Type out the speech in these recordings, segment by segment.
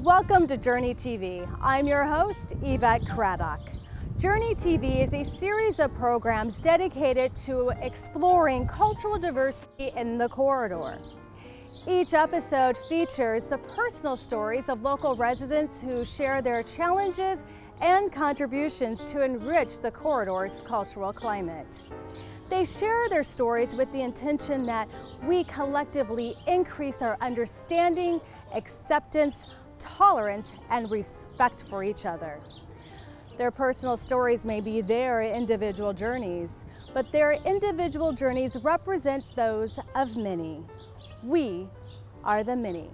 Welcome to Journey TV. I'm your host, Yvette Craddock. Journey TV is a series of programs dedicated to exploring cultural diversity in the corridor. Each episode features the personal stories of local residents who share their challenges and contributions to enrich the corridor's cultural climate. They share their stories with the intention that we collectively increase our understanding, acceptance, tolerance, and respect for each other. Their personal stories may be their individual journeys, but their individual journeys represent those of many. We are the many.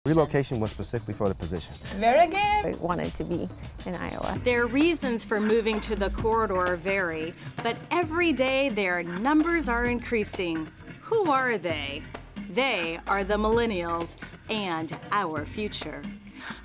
Relocation was specifically for the position. Where again? I wanted to be in Iowa. Their reasons for moving to the corridor vary, but every day their numbers are increasing. Who are they? They are the Millennials and our future.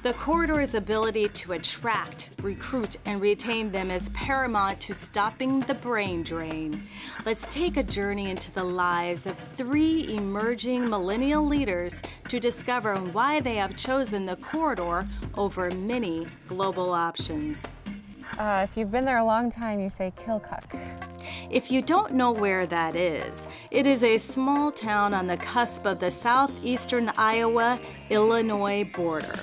The corridor's ability to attract, recruit, and retain them is paramount to stopping the brain drain. Let's take a journey into the lives of 3 emerging millennial leaders to discover why they have chosen the corridor over many global options. If you've been there a long time, you say Kilcuck. If you don't know where that is, it is a small town on the cusp of the southeastern Iowa-Illinois border.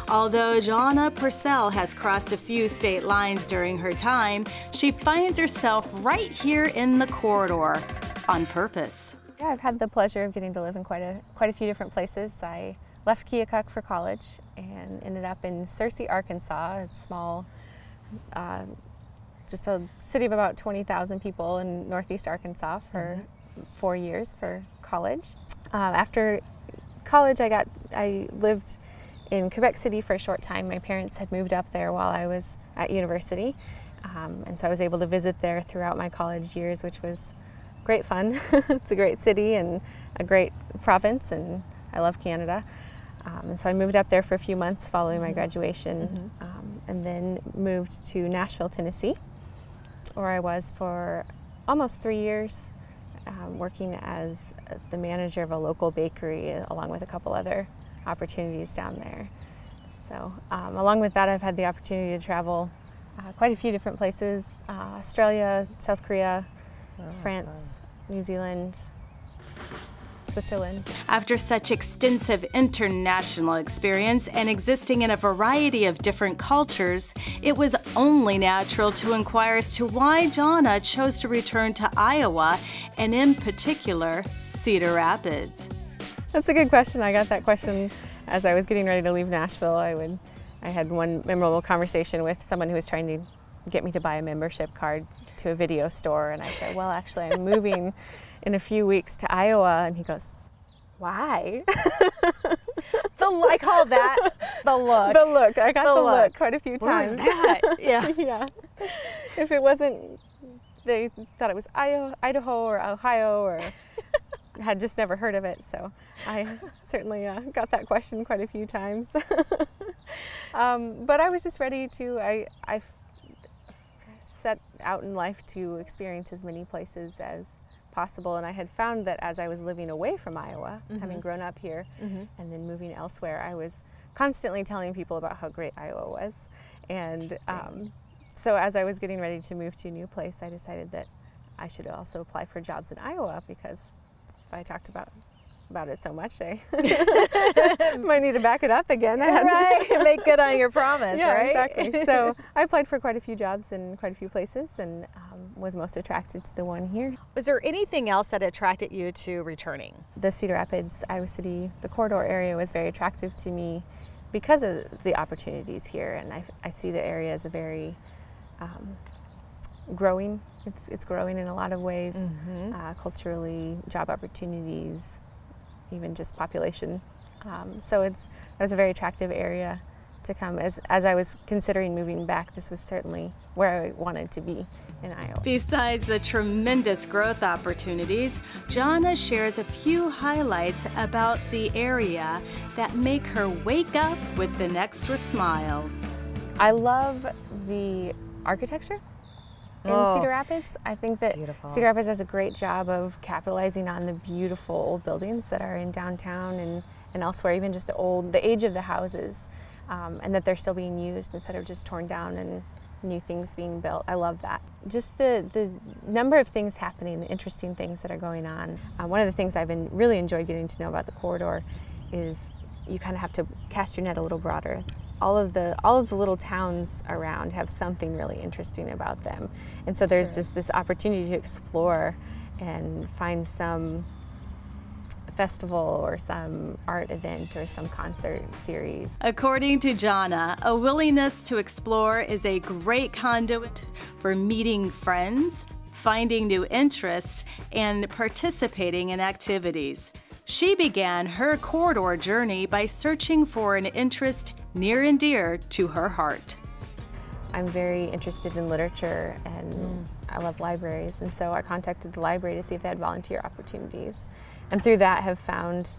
Although Jonna Purcell has crossed a few state lines during her time, she finds herself right here in the corridor on purpose. Yeah, I've had the pleasure of getting to live in quite a few different places. I left Keokuk for college and ended up in Searcy, Arkansas. It's small, just a city of about 20,000 people in northeast Arkansas for 4 years for college. After college, I lived in Quebec City for a short time. My parents had moved up there while I was at university, and so I was able to visit there throughout my college years, which was great fun. It's a great city and a great province, and I love Canada. And so I moved up there for a few months following my graduation, and then moved to Nashville, Tennessee, where I was for almost 3 years, working as the manager of a local bakery along with a couple other opportunities down there. So along with that, I've had the opportunity to travel quite a few different places: Australia, South Korea, France, New Zealand, Switzerland. After such extensive international experience and existing in a variety of different cultures, it was only natural to inquire as to why Jonna chose to return to Iowa, and in particular, Cedar Rapids. That's a good question. I got that question as I was getting ready to leave Nashville. I had one memorable conversation with someone who was trying to get me to buy a membership card to a video store, and I said, well, actually, I'm moving in a few weeks to Iowa, and he goes, why? I call that the look. The look. I got the look quite a few times. Where's that? Yeah. Yeah. If it wasn't, they thought it was Idaho or Ohio, or had just never heard of it, so I certainly got that question quite a few times. But I was just ready to, I set out in life to experience as many places as possible, and I had found that as I was living away from Iowa, having grown up here and then moving elsewhere, I was constantly telling people about how great Iowa was. And so as I was getting ready to move to a new place, I decided that I should also apply for jobs in Iowa, because if I talked about it so much, I might need to back it up again. Right, make good on your promise, yeah, right? Exactly. So I applied for quite a few jobs in quite a few places, and was most attracted to the one here. Was there anything else that attracted you to returning? The Cedar Rapids, Iowa City, the corridor area was very attractive to me because of the opportunities here, and I see the area as a very growing. It's growing in a lot of ways, culturally, job opportunities, even just population. So that was a very attractive area to come. As I was considering moving back, this was certainly where I wanted to be in Iowa. Besides the tremendous growth opportunities, Jonna shares a few highlights about the area that make her wake up with an extra smile. I love the architecture in Cedar Rapids. I think that Beautiful. Cedar Rapids does a great job of capitalizing on the beautiful old buildings that are in downtown and elsewhere, even just the age of the houses, and that they're still being used instead of just torn down and new things being built. I love that. Just the number of things happening, the interesting things that are going on. One of the things I've really enjoyed getting to know about the corridor is you kind of have to cast your net a little broader. All of the little towns around have something really interesting about them. And so there's just this opportunity to explore and find some festival or some art event or some concert series. According to Jana, a willingness to explore is a great conduit for meeting friends, finding new interests, and participating in activities. She began her corridor journey by searching for an interest near and dear to her heart. I'm very interested in literature and I love libraries, and so I contacted the library to see if they had volunteer opportunities. And through that have found,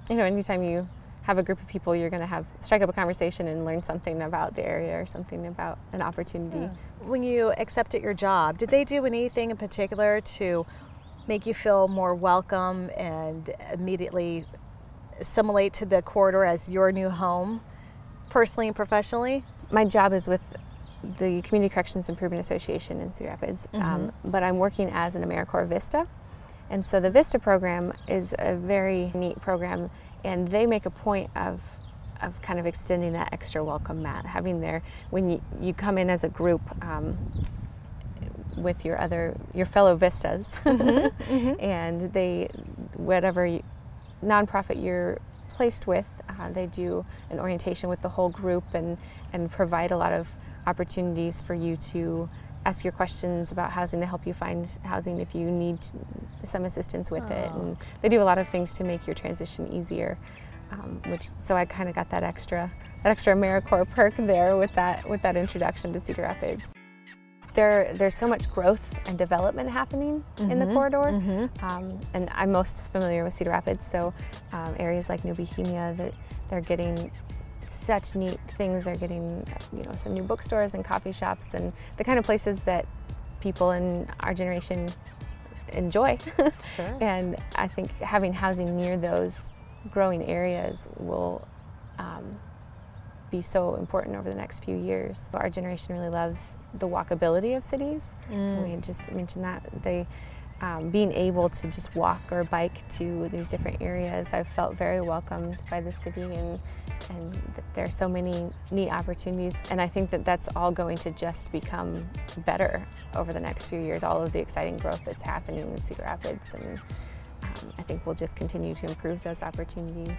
you know, anytime you have a group of people, you're going to strike up a conversation and learn something about the area or something about an opportunity. Yeah. When you accepted your job, did they do anything in particular to make you feel more welcome and immediately assimilate to the corridor as your new home, personally and professionally? My job is with the Community Corrections Improvement Association in Cedar Rapids, but I'm working as an AmeriCorps Vista. And so the VISTA program is a very neat program, and they make a point of kind of extending that extra welcome mat, having there when you come in as a group with your fellow Vistas, and whatever nonprofit you're placed with, they do an orientation with the whole group and provide a lot of opportunities for you to ask your questions about housing, to help you find housing if you need some assistance with it. And they do a lot of things to make your transition easier, so I kind of got that extra AmeriCorps perk there with that introduction to Cedar Rapids. There's so much growth and development happening in the corridor, and I'm most familiar with Cedar Rapids, so areas like New Bohemia, that they're getting such neat things. They're getting, you know, some new bookstores and coffee shops and the kind of places that people in our generation enjoy. Sure. And I think having housing near those growing areas will be so important over the next few years. Our generation really loves the walkability of cities. We just mentioned that. Being able to just walk or bike to these different areas, I've felt very welcomed by the city, and there are so many neat opportunities, and I think that that's all going to just become better over the next few years, all of the exciting growth that's happening in Cedar Rapids, and I think we'll just continue to improve those opportunities.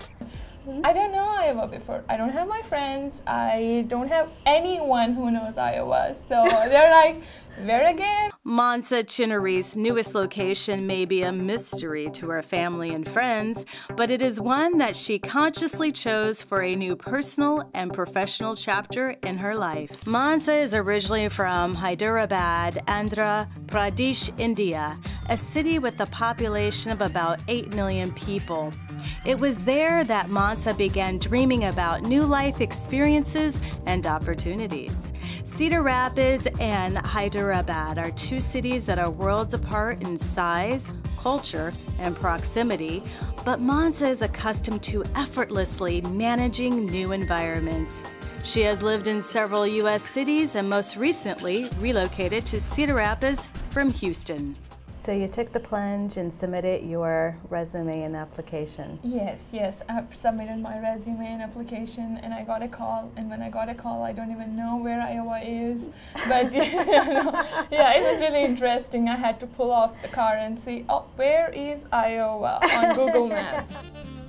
I don't know Iowa before. I don't have my friends. I don't have anyone who knows Iowa. So they're like, where again? Monsa Chinnery's newest location may be a mystery to her family and friends, but it is one that she consciously chose for a new personal and professional chapter in her life. Monsa is originally from Hyderabad, Andhra Pradesh, India, a city with a population of about 8 million people. It was there that Monsa began dreaming about new life experiences and opportunities. Cedar Rapids and Hyderabad are two cities that are worlds apart in size, culture, and proximity, but Monsa is accustomed to effortlessly managing new environments. She has lived in several U.S. cities and most recently relocated to Cedar Rapids from Houston. So you took the plunge and submitted your resume and application. Yes. I have submitted my resume and application, and I got a call. And when I got a call, I don't even know where Iowa is. But yeah, it was really interesting. I had to pull off the car and see, oh, where is Iowa on Google Maps.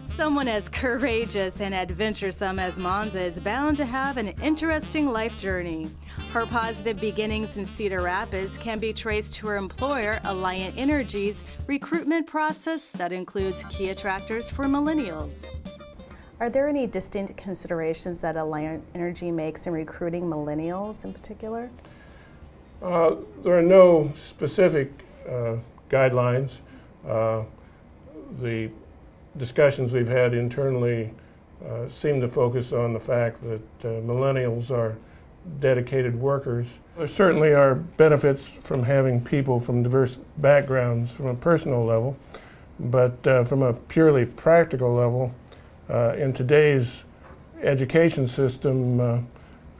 Someone as courageous and adventuresome as Monsa is bound to have an interesting life journey. Her positive beginnings in Cedar Rapids can be traced to her employer, Alliant Energy's recruitment process that includes key attractors for millennials. Are there any distinct considerations that Alliant Energy makes in recruiting millennials in particular? There are no specific guidelines. The discussions we've had internally seem to focus on the fact that millennials are dedicated workers. There certainly are benefits from having people from diverse backgrounds from a personal level, but from a purely practical level, in today's education system,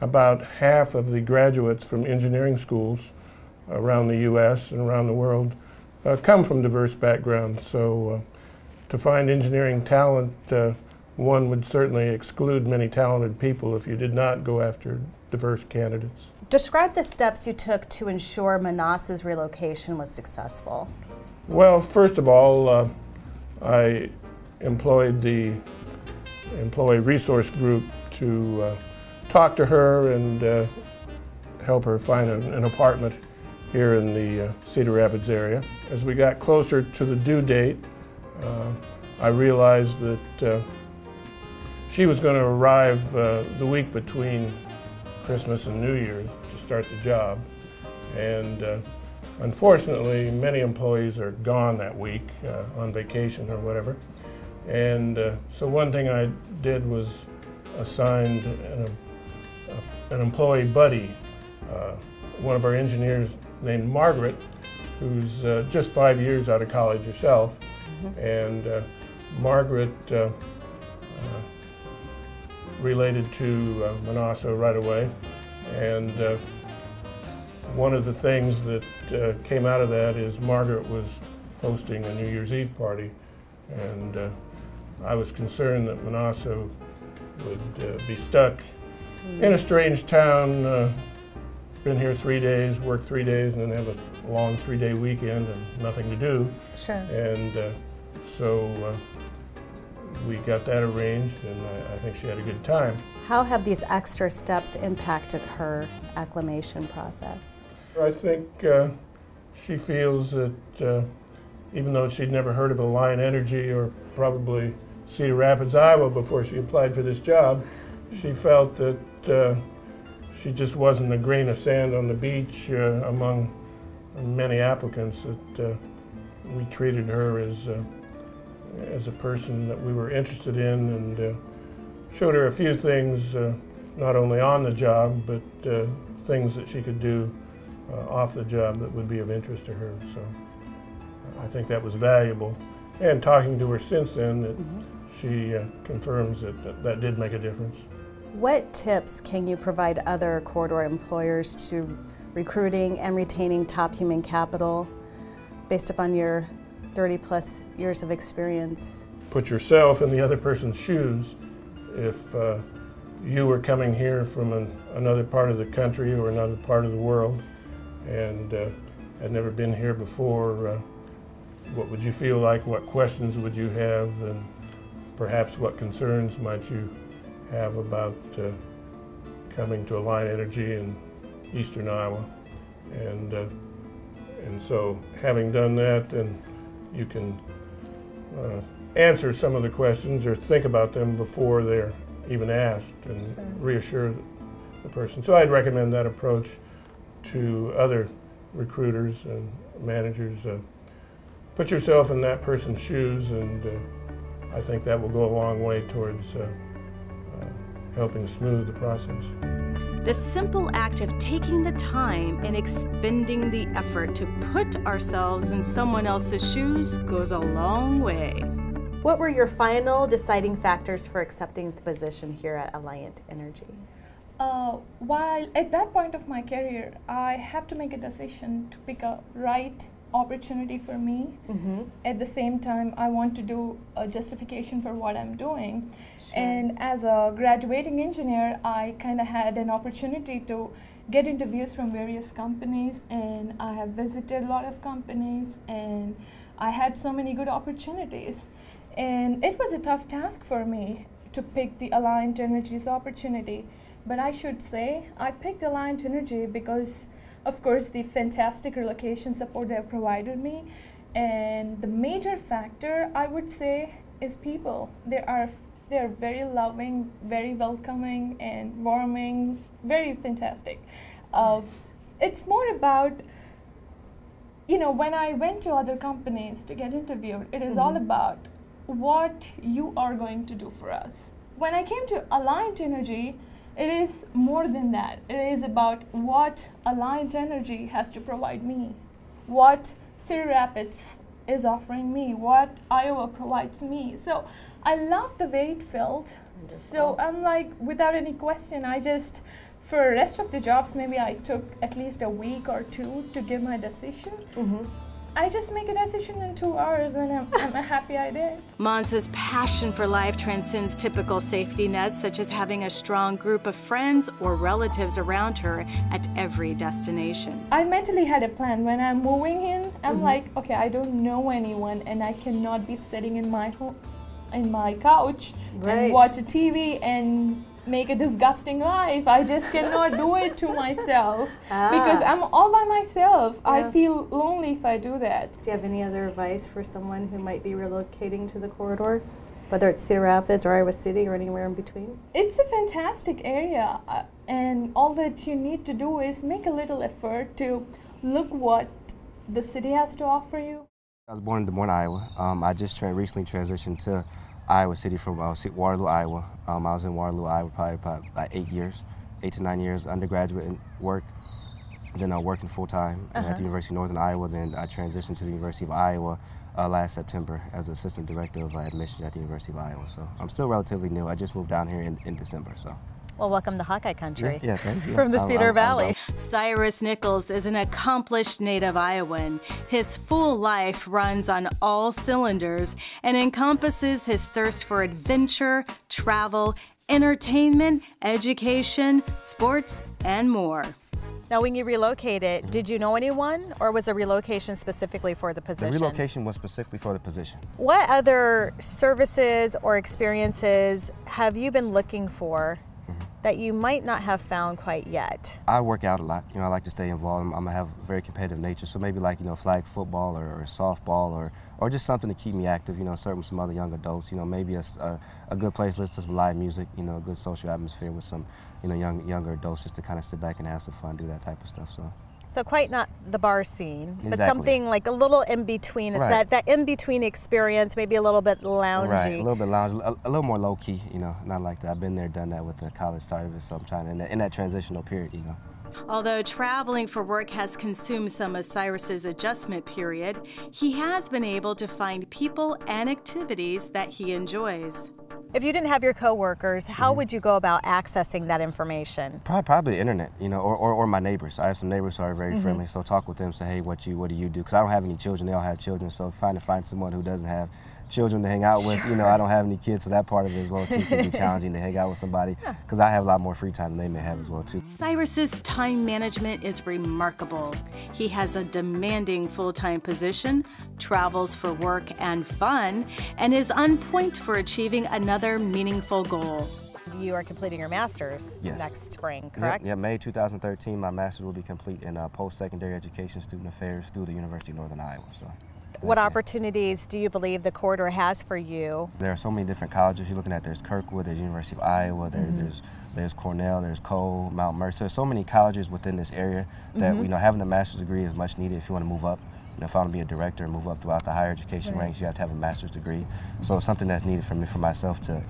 about half of the graduates from engineering schools around the U.S. and around the world come from diverse backgrounds. So to find engineering talent, one would certainly exclude many talented people if you did not go after diverse candidates. Describe the steps you took to ensure Manas's relocation was successful. Well, first of all, I employed the employee resource group to talk to her and help her find an apartment here in the Cedar Rapids area. As we got closer to the due date, I realized that she was going to arrive the week between Christmas and New Year's to start the job. And unfortunately, many employees are gone that week on vacation or whatever. And so one thing I did was assigned an employee buddy, one of our engineers named Margaret, who's just 5 years out of college herself. And Margaret related to Manasa right away. And one of the things that came out of that is Margaret was hosting a New Year's Eve party. And I was concerned that Manasa would be stuck in a strange town, been here 3 days, worked 3 days, and then have a long 3-day weekend and nothing to do. Sure. And so we got that arranged, and I think she had a good time. How have these extra steps impacted her acclimation process? I think she feels that even though she'd never heard of Alliant Energy or probably Cedar Rapids, Iowa before she applied for this job, she felt that she just wasn't a grain of sand on the beach among many applicants, that we treated her as a person that we were interested in, and showed her a few things, not only on the job, but things that she could do off the job that would be of interest to her. So I think that was valuable. And talking to her since then, that she confirms that that did make a difference. What tips can you provide other corridor employers to recruiting and retaining top human capital based upon your 30+ years of experience? Put yourself in the other person's shoes. If you were coming here from another part of the country or another part of the world and had never been here before, what would you feel like? What questions would you have? And perhaps what concerns might you have about coming to Alliant Energy in eastern Iowa? And so having done that, then you can answer some of the questions or think about them before they're even asked, and reassure the person. So I'd recommend that approach to other recruiters and managers. Put yourself in that person's shoes, and I think that will go a long way towards helping smooth the process. The simple act of taking the time and expending the effort to put ourselves in someone else's shoes goes a long way. What were your final deciding factors for accepting the position here at Alliant Energy? While at that point of my career, I have to make a decision to pick a right opportunity for me. At the same time, I want to do a justification for what I'm doing. Sure. And as a graduating engineer, I kind of had an opportunity to get interviews from various companies, and I have visited a lot of companies, and I had so many good opportunities. And it was a tough task for me to pick the Alliant Energy's opportunity. But I should say, I picked Alliant Energy because, of course, the fantastic relocation support they have provided me. And the major factor, I would say, is people. They are very loving, very welcoming, and warming, very fantastic. It's more about, you know, when I went to other companies to get interviewed, it is all about what you are going to do for us. when I came to Alliant Energy, it is more than that. It is about what Alliant Energy has to provide me, what Cedar Rapids is offering me, what Iowa provides me. So I love the way it felt. Wonderful. So I'm like, without any question, for the rest of the jobs, maybe I took at least a week or two to give my decision. I just make a decision in 2 hours, and I'm happy I did. Monza's passion for life transcends typical safety nets, such as having a strong group of friends or relatives around her at every destination. I mentally had a plan. When I'm moving in, I'm like, okay, I don't know anyone, and I cannot be sitting in my home, in my couch, and watch a TV and make a disgusting life. I just cannot do it to myself because I'm all by myself. I feel lonely if I do that. Do you have any other advice for someone who might be relocating to the corridor, whether it's Cedar Rapids or Iowa City or anywhere in between? It's a fantastic area, and all that you need to do is make a little effort to look what the city has to offer you. I was born in Des Moines, Iowa. I just recently transitioned to Iowa City from Waterloo, Iowa. I was in Waterloo, Iowa probably about 8 to 9 years, undergraduate work, then working full-time at the University of Northern Iowa. Then I transitioned to the University of Iowa last September as Assistant Director of Admissions at the University of Iowa. So I'm still relatively new. I just moved down here in December. So. Well, welcome to Hawkeye Country. Yeah, thank you. From the Cedar Valley. Cyrus Nichols is an accomplished native Iowan. His full life runs on all cylinders and encompasses his thirst for adventure, travel, entertainment, education, sports, and more. Now, when you relocated, did you know anyone, or was the relocation specifically for the position? The relocation was specifically for the position. What other services or experiences have you been looking for that you might not have found quite yet? I work out a lot. You know, I like to stay involved. I have a very competitive nature, so maybe like, flag football or softball or just something to keep me active, serving some other young adults, maybe a good place to listen to some live music, a good social atmosphere with some, younger adults just to kind of sit back and have some fun, do that type of stuff. So quite not the bar scene, exactly. But something like a little in between. It's that in between experience, maybe a little bit loungy. Right, a little bit loungy, a little more low key, not like that. I've been there, done that with the college side of it, so I'm trying in that transitional period, Although traveling for work has consumed some of Cyrus's adjustment period, he has been able to find people and activities that he enjoys. If you didn't have your coworkers, how would you go about accessing that information? Probably the internet, or my neighbors. I have some neighbors who are very friendly, so talk with them, say, hey, what do you do? Because I don't have any children, they all have children, so trying to find someone who doesn't have children to hang out with. I don't have any kids, so that part of it as well too can be challenging to hang out with somebody because I have a lot more free time than they may have as well too. Cyrus's time management is remarkable. He has a demanding full-time position, travels for work and fun, and is on point for achieving another meaningful goal. You are completing your master's next spring, correct? Yeah, May 2013, my master's will be complete in post-secondary education, student affairs through the University of Northern Iowa. So. What opportunities do you believe the corridor has for you? There are so many different colleges you're looking at. There's Kirkwood, there's University of Iowa, there's Cornell, there's Cole, Mount Mercer. There's so many colleges within this area that having a master's degree is much needed if you want to move up. If I want to be a director and move up throughout the higher education ranks, you have to have a master's degree. So it's something that's needed for myself to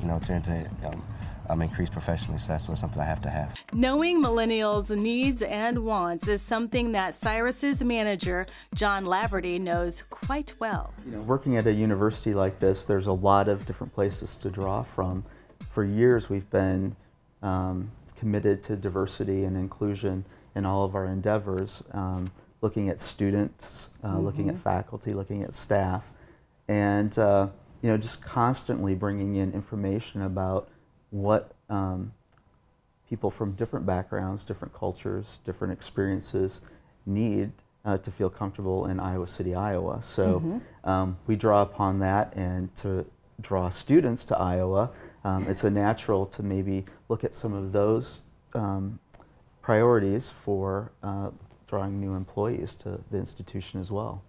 increase professionally, so that's something I have to have. Knowing millennials' needs and wants is something that Cyrus's manager, John Laverty, knows quite well. Working at a university like this, there's a lot of different places to draw from. For years, we've been committed to diversity and inclusion in all of our endeavors, looking at students, looking at faculty, looking at staff, and just constantly bringing in information about what people from different backgrounds, different cultures, different experiences need to feel comfortable in Iowa City, Iowa. So we draw upon that, and to draw students to Iowa, it's a natural to maybe look at some of those priorities for drawing new employees to the institution as well.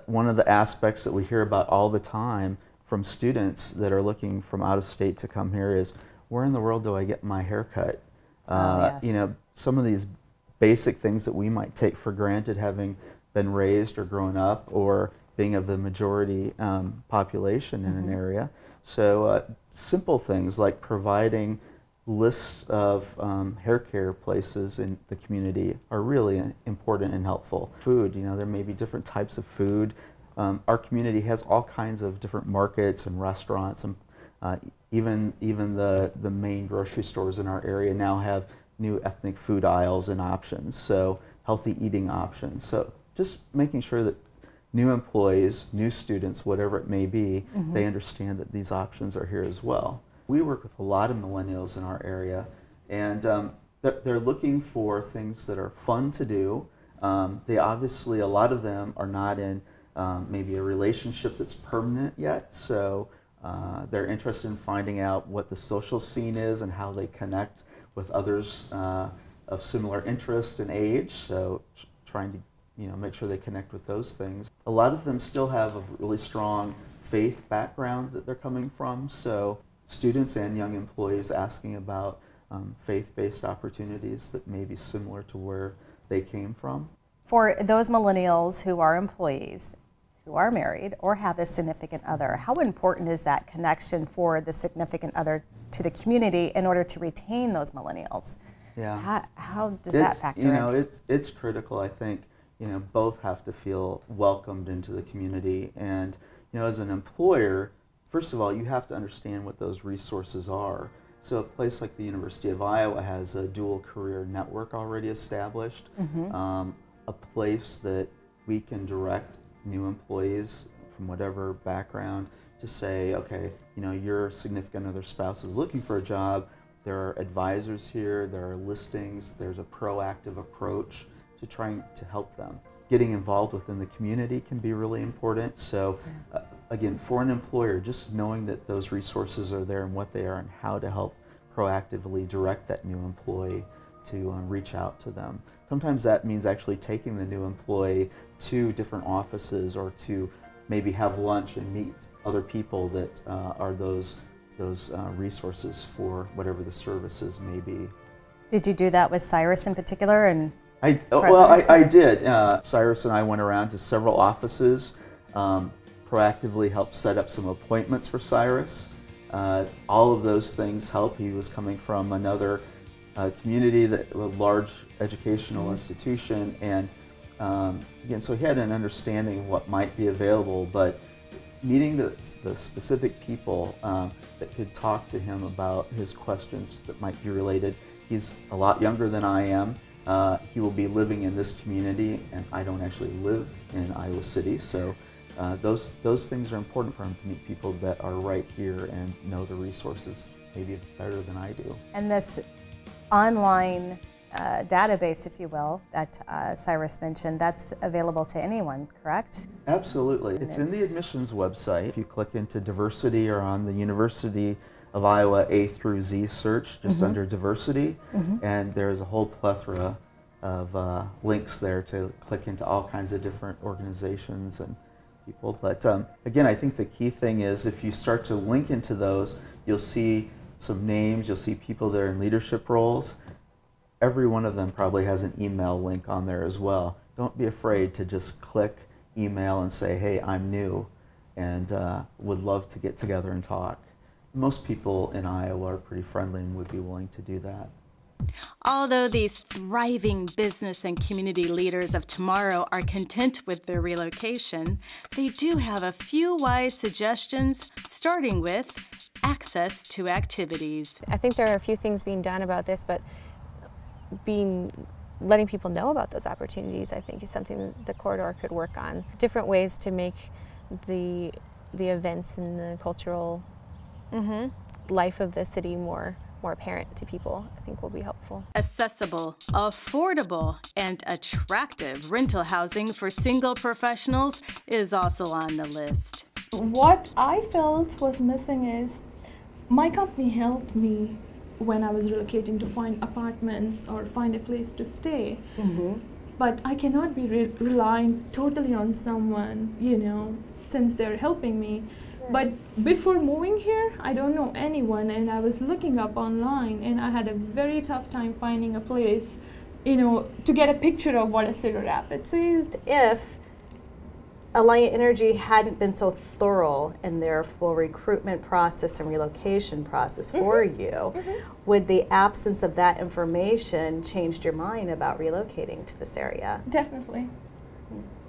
One of the aspects that we hear about all the time from students that are looking from out of state to come here is, where in the world do I get my hair cut? Some of these basic things that we might take for granted, having been raised or grown up or being of the majority population in an area. So simple things like providing lists of hair care places in the community are really important and helpful. Food, you know, there may be different types of food. Our community has all kinds of different markets and restaurants, and even the main grocery stores in our area now have new ethnic food aisles and options, so healthy eating options. So just making sure that new employees, new students, whatever it may be, they understand that these options are here as well. We work with a lot of millennials in our area, and they're looking for things that are fun to do. They obviously, a lot of them are not in maybe a relationship that's permanent yet, so they're interested in finding out what the social scene is and how they connect with others of similar interest and age, so trying to make sure they connect with those things. A lot of them still have a really strong faith background that they're coming from, so students and young employees asking about faith-based opportunities that may be similar to where they came from. For those millennials who are employees, who are married or have a significant other, how important is that connection for the significant other to the community in order to retain those millennials? Yeah. How does that factor in? It's critical, I think. Both have to feel welcomed into the community, and as an employer, first of all, you have to understand what those resources are. So a place like the University of Iowa has a dual career network already established, a place that we can direct new employees from whatever background to say, okay, your significant other spouse is looking for a job. There are advisors here, there are listings, there's a proactive approach to trying to help them. Getting involved within the community can be really important. So again, for an employer, just knowing that those resources are there and what they are and how to help proactively direct that new employee to reach out to them. Sometimes that means actually taking the new employee to different offices or to maybe have lunch and meet other people that are those resources for whatever the services may be. Did you do that with Cyrus in particular? And I did. Cyrus and I went around to several offices, proactively helped set up some appointments for Cyrus. All of those things help. He was coming from another community, a large educational institution, and again, so he had an understanding of what might be available, but meeting the specific people that could talk to him about his questions that might be related. He's a lot younger than I am. He will be living in this community, and I don't actually live in Iowa City, so those things are important for him, to meet people that are right here and know the resources maybe better than I do. And this online database, if you will, that Cyrus mentioned, that's available to anyone, correct? Absolutely. It's in the admissions website. If you click into diversity or on the University of Iowa A through Z search, just under diversity, and there's a whole plethora of links there to click into all kinds of different organizations and people. But again, I think the key thing is if you start to link into those, you'll see some names, you'll see people that are in leadership roles. Every one of them probably has an email link on there as well. Don't be afraid to just click email and say, hey, I'm new and would love to get together and talk. Most people in Iowa are pretty friendly and would be willing to do that. Although these thriving business and community leaders of tomorrow are content with their relocation, they do have a few wise suggestions, starting with access to activities. I think there are a few things being done about this, but letting people know about those opportunities, I think, is something that the corridor could work on. Different ways to make the events and the cultural life of the city more apparent to people, I think, will be helpful. Accessible, affordable, and attractive rental housing for single professionals is also on the list. What I felt was missing is my company helped me when I was relocating to find apartments or find a place to stay. But I cannot be relying totally on someone, since they're helping me. But before moving here, I don't know anyone, and I was looking up online, and I had a very tough time finding a place, to get a picture of what a Cedar Rapids is. If Alliant Energy hadn't been so thorough in their full recruitment process and relocation process for you, would the absence of that information changed your mind about relocating to this area? Definitely.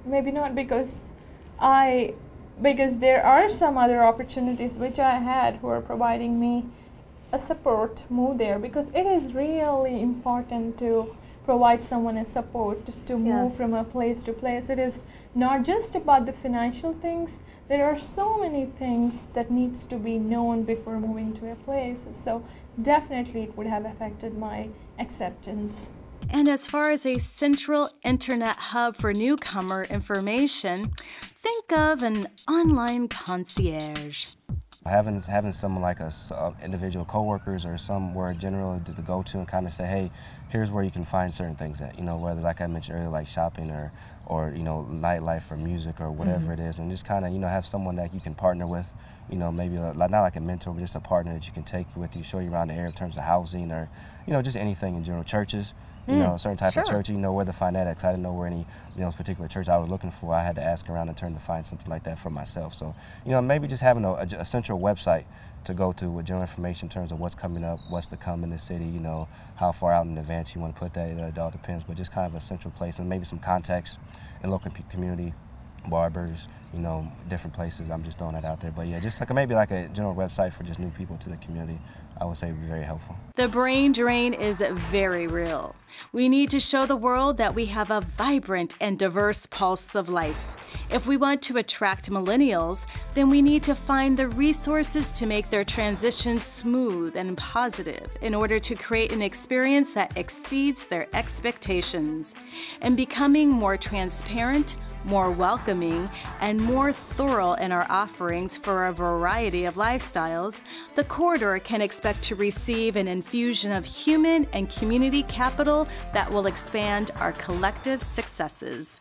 Maybe not because there are some other opportunities which I had who are providing me a support move there, because it is really important to provide someone a support to move from a place to place. It is not just about the financial things. There are so many things that needs to be known before moving to a place. So definitely it would have affected my acceptance. And as far as a central internet hub for newcomer information, think of an online concierge. Having someone like us, individual coworkers or somewhere general to go to and kind of say, hey, here's where you can find certain things at, whether, like I mentioned earlier, like shopping or nightlife or music or whatever it is, and just kind of, have someone that you can partner with, maybe not like a mentor, but just a partner that you can take with you, show you around the area in terms of housing or, just anything in general. Churches, a certain type of church, where to find that. Cause I didn't know where any, particular church I was looking for. I had to ask around and turn to find something like that for myself. So, maybe just having a central website to go to with general information in terms of what's coming up, what's to come in the city, how far out in advance you want to put that, it all depends, but just kind of a central place and maybe some contacts in local community, barbers, different places. I'm just throwing that out there. But yeah, just maybe a general website for just new people to the community, I would say would be very helpful. The brain drain is very real. We need to show the world that we have a vibrant and diverse pulse of life. If we want to attract millennials, then we need to find the resources to make their transition smooth and positive in order to create an experience that exceeds their expectations. And becoming more transparent, more welcoming, and more thorough in our offerings for a variety of lifestyles, the corridor can expect to receive an infusion of human and community capital that will expand our collective successes.